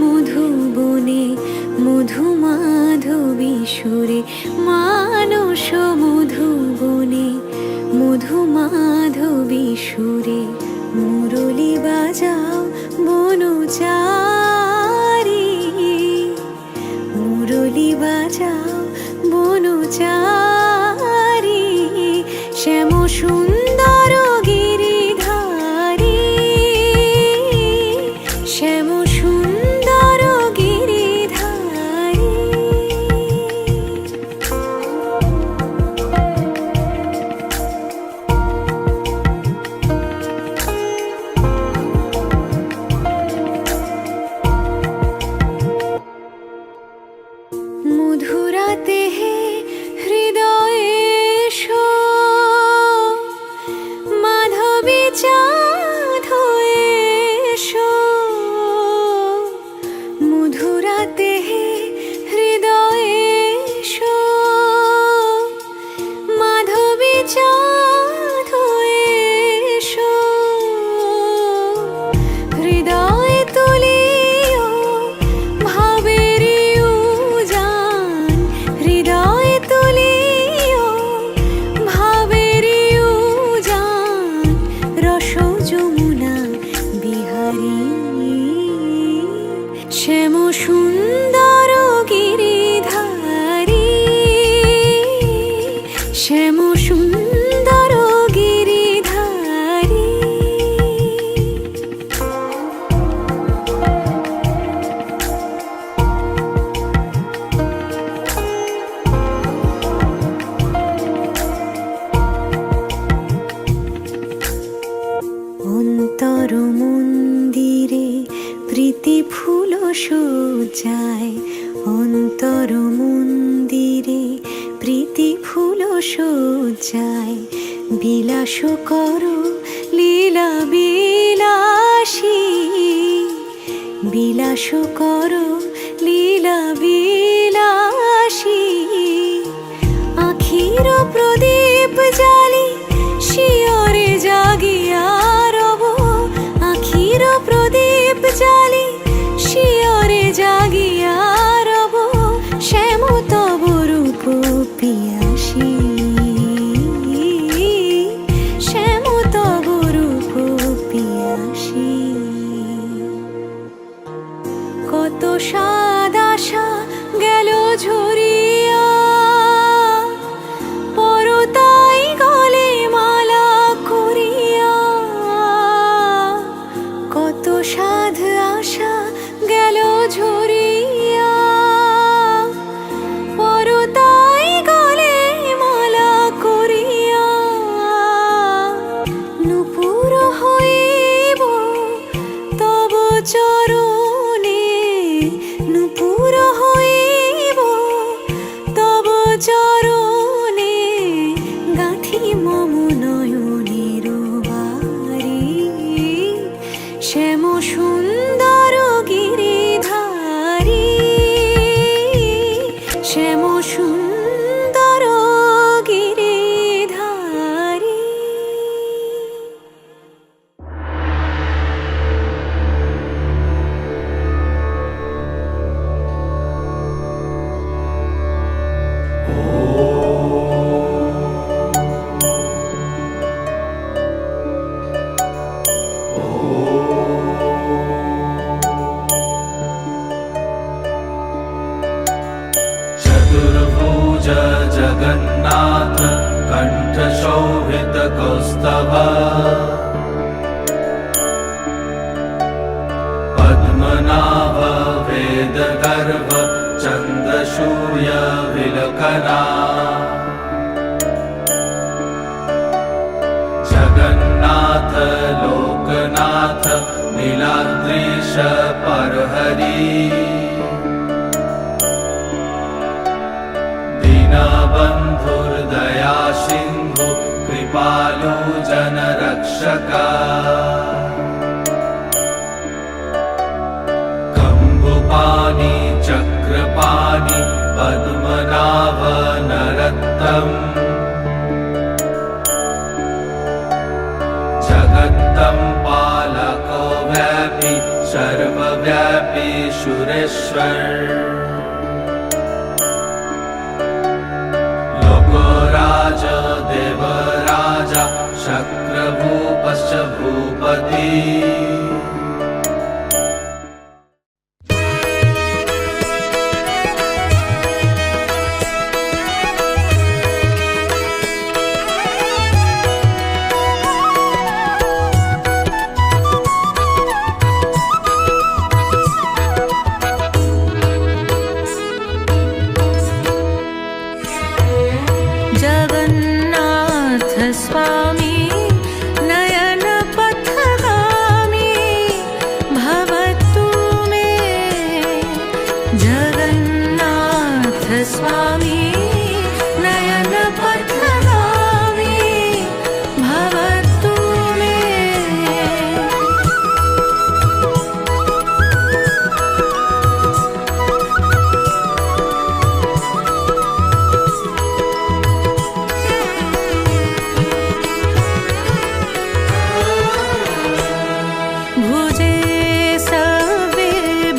মধুবনে মধু মাধবী সুরে, মানস মধুবনে মধু মাধবী সুরে, মুরলী বাজাও বনচারী, মুরলী বাজাও বনচারী, শ্যাম সুন্দর গিরিধারী, শ্যাম সুন্দর গিরিধারী। মধুরাতে হে হৃদয়ে এসো, মাধবী চাঁদ হয়ে এসো, মধুরাতে হে হৃদয়ে এসো, মাধবী চাঁদ হয়ে এসো, হৃদয়ে তুলিও ভাবের উজান, হৃদয়ে তুলিও ভাবের উজান, রস যমুনা বিহারী, শ্যাম সুন্দর গিরিধারী, শ্যাম সুন্দর গিরিধারী। অন্তর মন্দিরে প্রীতি ফুল সজ্জায়, অন্তর মন্দিরে প্রীতি ফুল সজ্জায়, বিলাস করো লীলা বিলাসী, বিলাস করো লীলা বিলাসী, আখির প্রদীপ জালি শিয়রে জাগিয়া রব, আখির প্রদীপ জালি শিয়রে জাগিয়া রব, শ্যাম তব রূপ পিয়াসী, শ্যাম তব রূপ পিয়াসী। কত সাদ আশা গেল ঝরিয়া, পরতাই গলে মালা করিয়া, কত সাধ আশা গেল ঝরিয়া, পরতাই গলে মালা করিয়া, নূপুর হইব তব চরণে, নূপুর হইব তব চরণে, গাঁথি মম নয়নের বারি, শ্যাম সুন্দর গিরিধারী, শ্যাম সুন্দর গিরিধারী। चतुर्भुज जगन्नाथ कंठ शोभित कौस्तभ, पद्मनाभ वेद गर्भ चंद्रसूर्य विलकना, जगन्नाथ लोकनाथ नीलाद्रीश परहरि, दीनबन्धुर्दया सिन्धु कृपालु जनरक्षका, कम्बुपाणि चक्रपाणि पद्मनाभ नरत्तम्, जगत्तं पालको व्यापी सर्वव्यापी सुरेश्वर लोकोराज देवराजा शक्रभूपश्च भूपति जगन्नाथ स्वामी नयन पथगामी भवतु मे जगन्नाथ स्वामी नयन पथगामी भवतु मे भुजे सविर्वेणु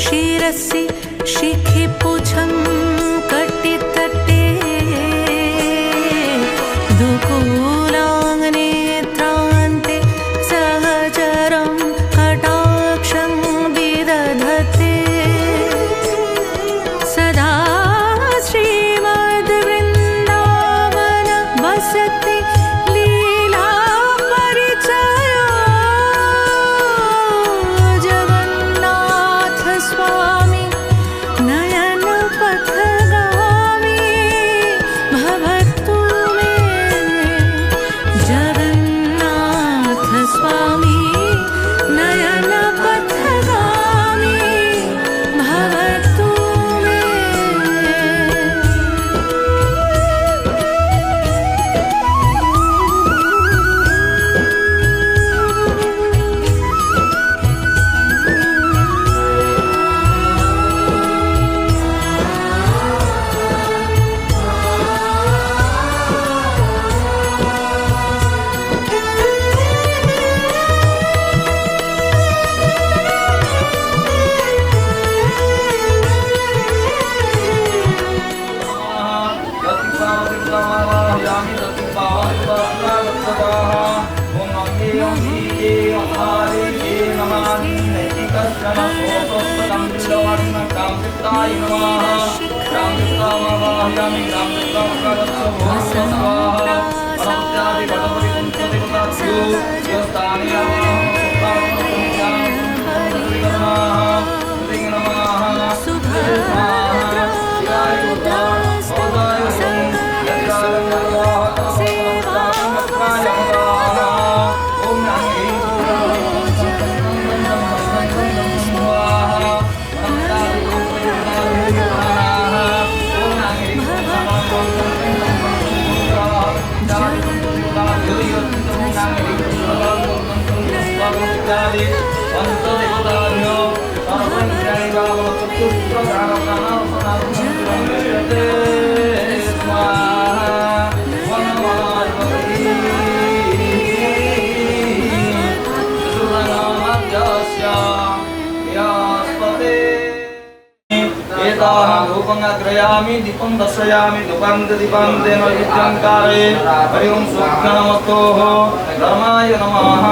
शिरसि शिखिपुच्छं कटितटे दुकूलाङ्नेत्रान्ते सहचरं कटाक्षं विदधते सदा श्रीमद्वृन्दावन वसति लीला परिचयो जगन्नाथ स्वामी नयन पथगामी भवतु मे जगन्नाथ स्वामी नयन पथगामी भवतु मे ग्रयामि दीपं दर्शयामि दुकान्त दीपं तेन विद्यङ्कारे हरि ओं सुखनमस्तोः धर्माय नमः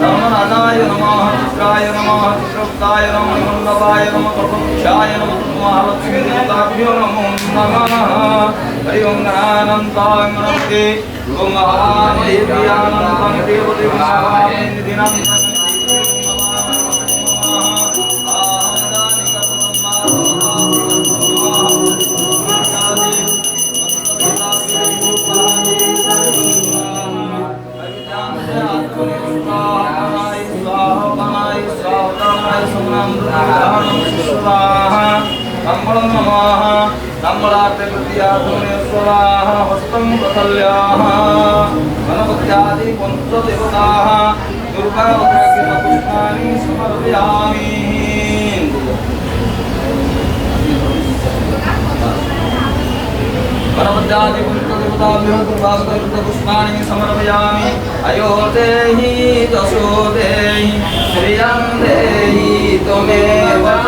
धर्मराजाय नमः चित्राय नमः चित्रगुप्ताय नमः मण्डपाय नमः कल्पवृक्षाय नमः महालक्ष्मी देवताभ्यो नमो नमः हरि ओं गणानन्ताय नमस्ते ओं महादेव्यानन्तं देवदेवनादिनां गणपत्यादि पंचदेवताः दुर्गा पुष्पाणि समर्पयामि। गणपत्यादि पुष्पदेवताभ्यो पुष्पाणि समर्पयामि अयो देहि दशो देहि श्रियं देहि त्वमेव च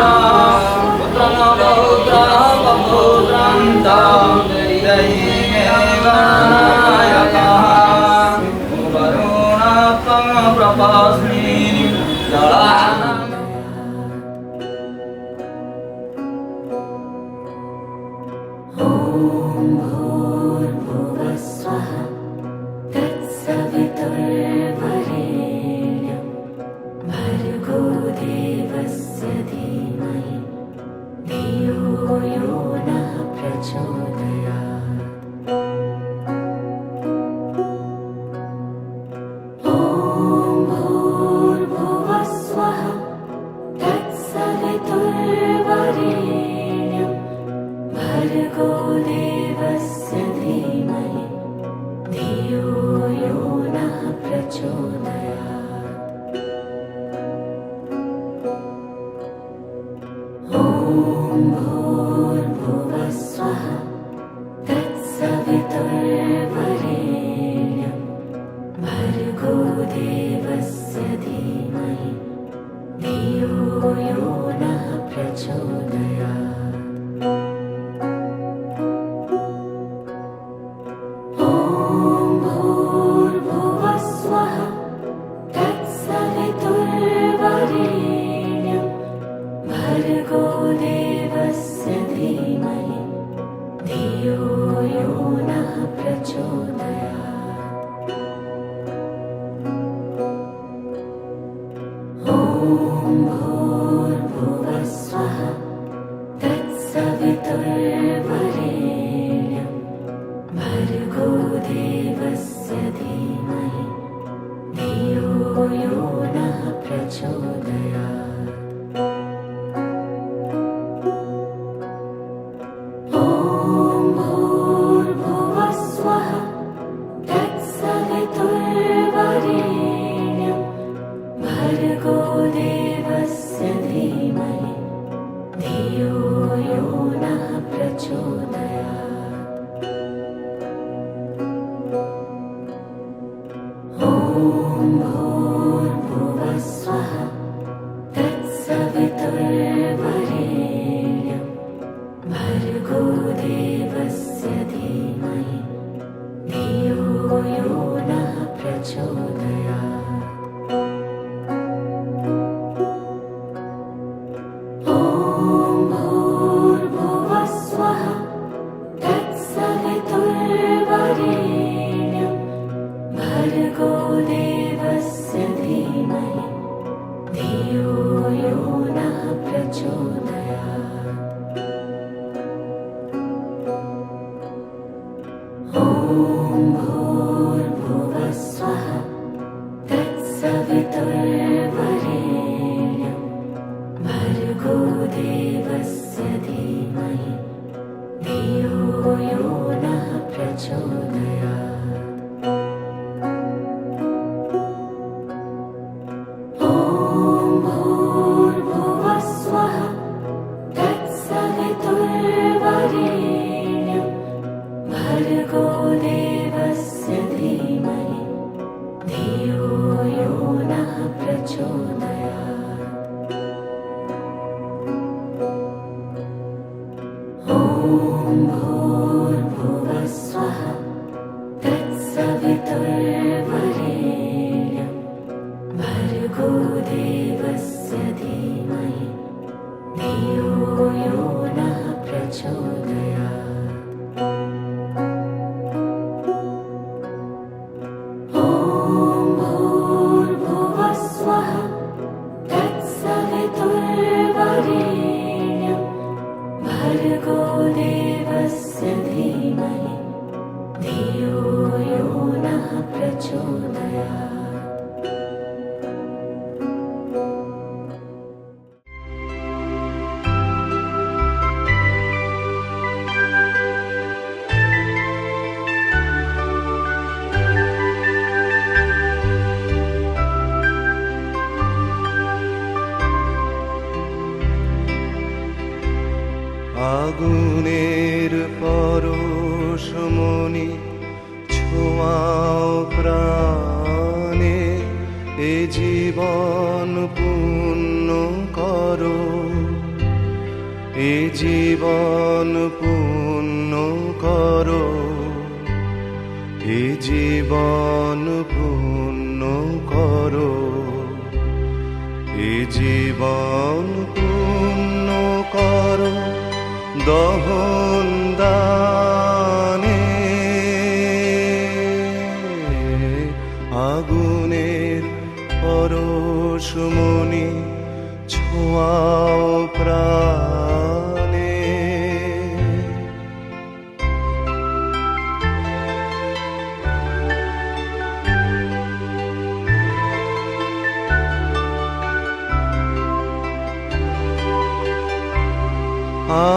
पुत्रं पौत्रं पपुत्रं च देहि मे गणायकः वरुणत्वं प्रपस्मि जलानम् भूर्भुवस्वः तत्सवितुर्वरेण्यं भर्गो देवस्य धीमहि धियो यो नः प्रचोदयात् ॐ भूर्भुवस्वः तत्सवितुर्वरेण्यं भर्गो देवस्य धीमहि धियो यो नः प्रचोदयात् ॐ भूर्भुवस्वः तत्सवितुर्वरेण्यं भर्गो देवस्य धीमहि धियो यो नः प्रचोदयात् ॐ भूर्भुवस्वः तत्सवितुर्वरेण्यं भर्गो देवस्य धीमहि धियो यो नः प्रचोदयात् ॐ भूर्भुवस्वः तत्सवितुर्वरेण्यं भर्गो देवस्य धीमहि धियो यो नः प्रचोदयात् ॐ भूर्भुवस्वः तत्सवितुर्वरेण्यं भर्गो देवस्य धीमहि धियो यो नः प्रचोदयात् ॐ भूर्भुवस्वः तत्सवितुर्वरेण्यं भर्गो देवस्य धीमहि धियो यो नः प्रचोदयात् ॐ भूर्भुवस्वः तत्सवितुर्वरेण्यं भर्गो देवस्य धीमहि धियो यो नः प्रचोदयात् ॐ भूर्भुवस्वः तत्सवितुर्वरेण्यं भर्गो देवस्य धीमहि धियो यो नः प्रचोदयात् ॐ भूर्भुवस्वः तत्सवितुर्वरेण्यं भर्गो देवस्य धीमहि धियो यो नः प्रचोदयात् ॐ भूर्भुवस्वः तत्सवितुर्वरेण्यं भर्गो देवस्य धीमहि धियो यो नः प्रचोदयात् ॐ भूर्भुवस्वः तत्सवितुर्वरेण्यं भर्गो देवस्य धीमहि धियो यो नः प्रचोदयात् এ জীবন পূর্ণ করো, এ জীবন পূর্ণ করো, এ জীবন পূর্ণ করো, এ জীবন পূর্ণ করো দহন দানে। আগুনের পরশমণি ছোঁয়াও প্রাণে।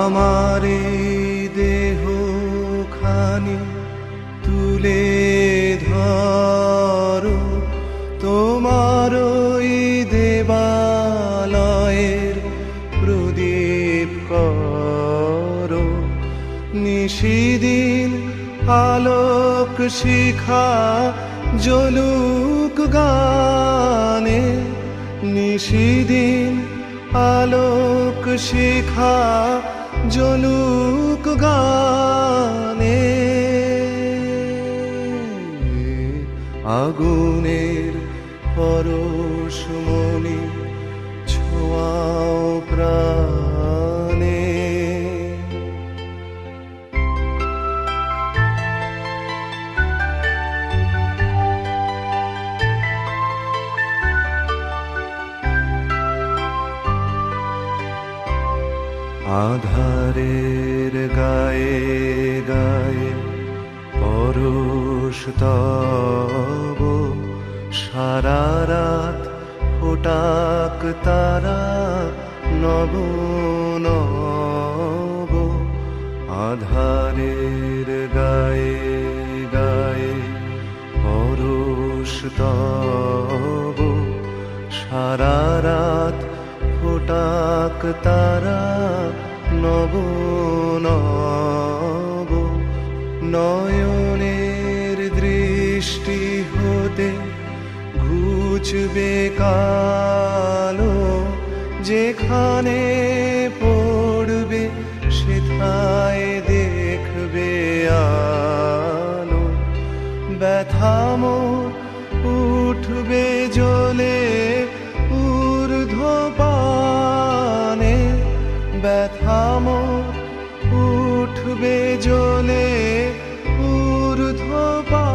আমার এই দেহ খানি তুলে ধরো, তোমার ওই দেবালয়ের প্রদীপ করো। নিশিদিন আলোক শিখা জ্বলুক গানে, নিশিদিন আলোক শিখা জ্বলুক গানে। আগুনের পরশমণি ছোঁয়াও প্রাণে। আধারের গায়ে গায়ে পরশ তব, সারা রাত ফোটাক তারা নব নব। আধারের গায়ে গায়ে পরশ তব, সারা রাত ফোটাক তারা নব নব। নয়নের দৃষ্টি হতে ঘুচবে কালো, যেখানে পড়বে সেথায় দেখবে আলো। ব্যথা মোর উঠবে জ্বলে ঊর্ধ্বপানে, ব্যথা মোর উঠবে জ্বলে ঊর্ধ্বপানে।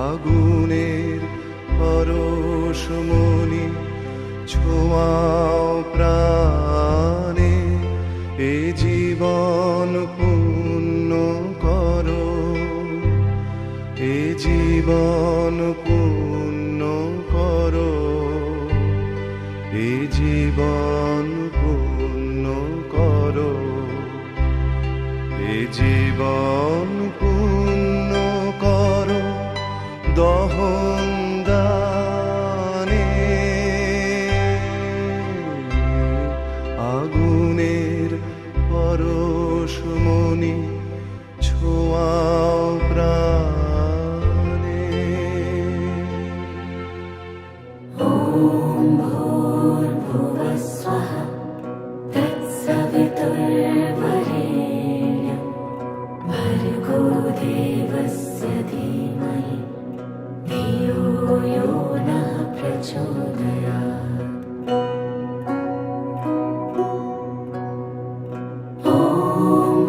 আগুনের পরশমণি ছোঁয়াও প্রাণে। এ জীবন পূর্ণ করো, এ জীবন পূর্ণ করো, এ জীবন পূর্ণ করো, এ জীবন পূর্ণ করো দহন দানে। আগুনের পরশমণি ছোঁয়াও প্রাণে। ॐ भूर्भुवः स्वः तत्सवितुर्वरेण्यं भर्गो देवस्य धीमहि धियो यो नः प्रचोदयात्। ॐ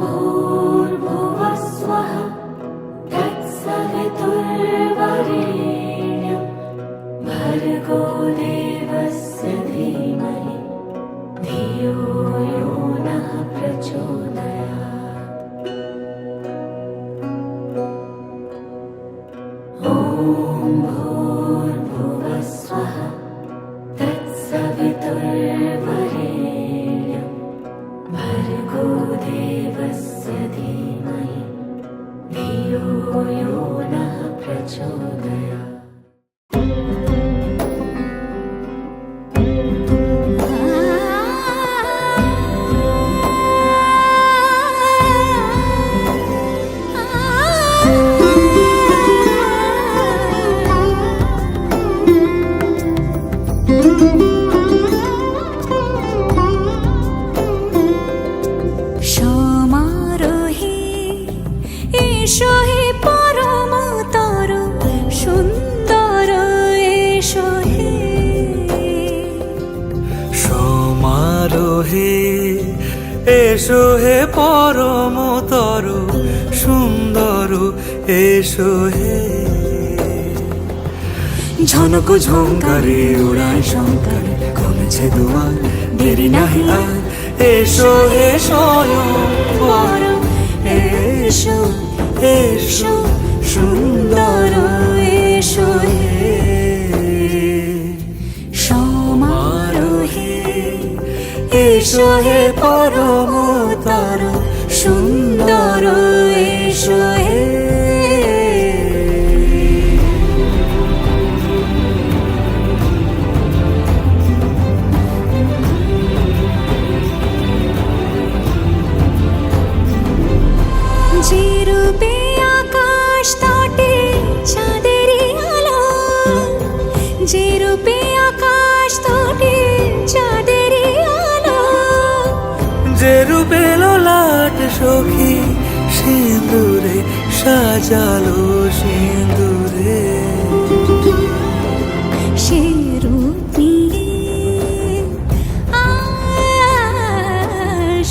भूर्भुवः स्वः तत्सवितुर्वरेण्यं भर्गो देवस्य धीमहि धियो यो नः प्रचोदयात्। ॐ भूर्भुवः स्वः तत्सवितुर्वरेण्यं भर्गो देवस्य धीमहि धियो यो नः प्रचोदयात्। Ah এসো হে পরমতর সুন্দর এসো হে। ঝনক ঝঙ্কারে উড়ায় শঙ্কারে কমেছে দুয়ার দেরি নাহি আর। এসো হে স্বয়ং পরম এসো এসো সুন্দর এসো হে। সমারোহে এসো হে পরমতর সুন্দর এসো হে। যে রূপে আকাশ তটে চাঁদেরই আলো, যে রূপে আকাশ তটে চাঁদেরই আলো, যে রূপে ললাট সখী সিঁদুরে সাজালো সিঁদুরে। সে রূপ নিয়ে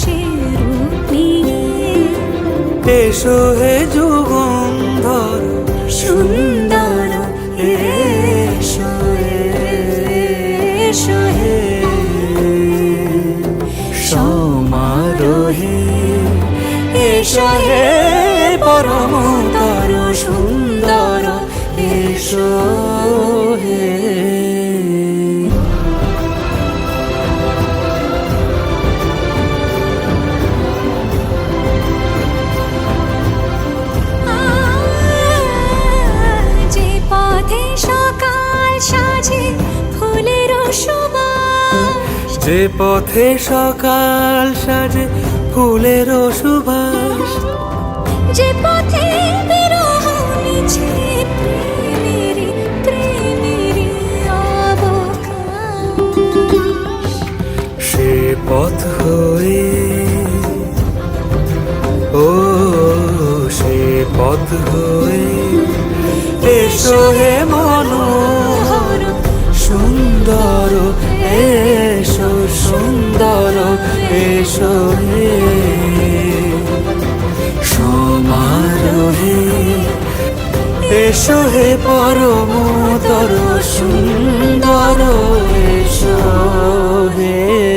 সে রূপ নিয়ে এসো হে যুগন্ধর সুন্দর এসো এসো হে। সমারোহে এসো হে পরমতর সুন্দর এসো হে। যে পথে সকাল সাজে ফুলের সুবাস, যে পথে সকাল সাজে ফুলের সুবাস, যে পথে বিরহ মিছে প্রেমেরই প্রেমেরই অবকাশ, সে পথ হয়ে ও সে পথ হয়ে এসো হে মনোহর সুন্দর এসো সুন্দর এসো হে। সমারোহে এসো হে পরমতর সুন্দর এসো হে।